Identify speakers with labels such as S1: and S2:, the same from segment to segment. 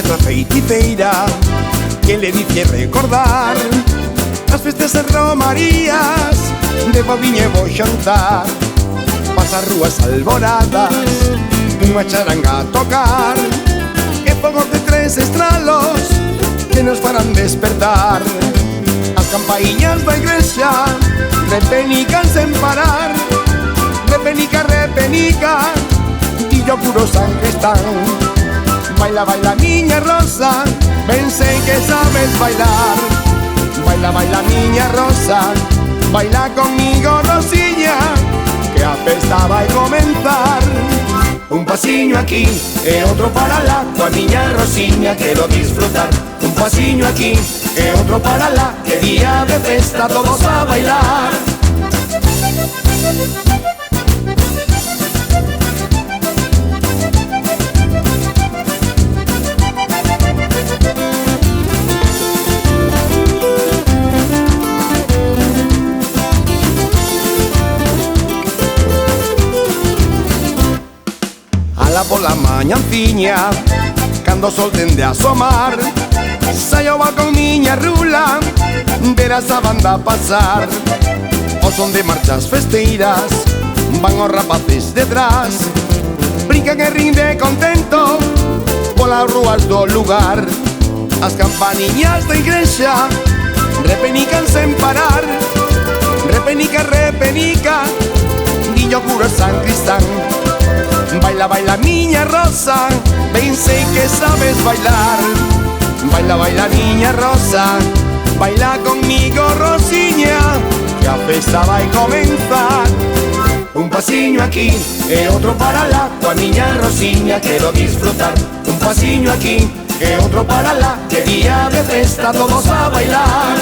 S1: terra feiticeira que le dice recordar as festas en romarías de Boviña e vou xantar. Pasas rúas alboradas, unha charanga a tocar, e fogos de 3 estralos que nos farán despertar. As campaíñas da igrexa repenican sen parar, repenica, repenica, e yo puro San Cristán. Baila, baila, miña Rosa, ben sei que sabes bailar. Baila, baila, miña Rosa, baila conmigo, Rosiña, que a festa vai comenzar. Un pasiño aquí e outro para lá, coa miña Rosiña quero disfrutar. Un pasiño aquí e outro para lá, que día de festa todos a bailar. Ala pola mañanciña, cando o sol tende a asomar, saio ao balcón miña rula, verás a banda pasar. O son de marchas festeiras, van os rapaces detrás, brincan e rinde contento polas rúas do lugar. As campaniñas da igrexa repenican sen parar, repenica, repenica, dillo curo San Cristán. Baila, baila, miña Rosa, ben sei que sabes bailar. Baila, baila, miña Rosa, baila conmigo, Rosiña, que a festa vai comenzar. Un pasiño aquí e outro para lá, coa miña Rosiña quero disfrutar. Un pasiño aquí e outro para lá, que día de festa todos a bailar.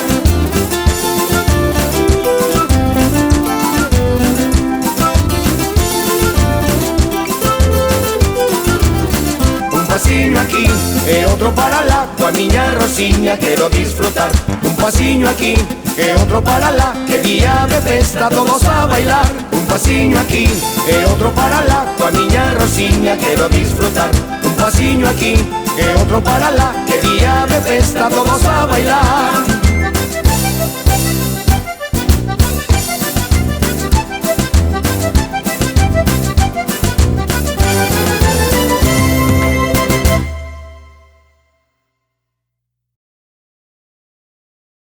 S1: Un pasiño aquí e outro para lá, coa miña Rosiña quero disfrutar. Un pasiño aquí e outro para lá, que día de festa todos a bailar. Un pasiño aquí e outro para lá, coa miña Rosiña quero disfrutar. Un pasiño aquí e outro para lá, que día de festa todos a bailar.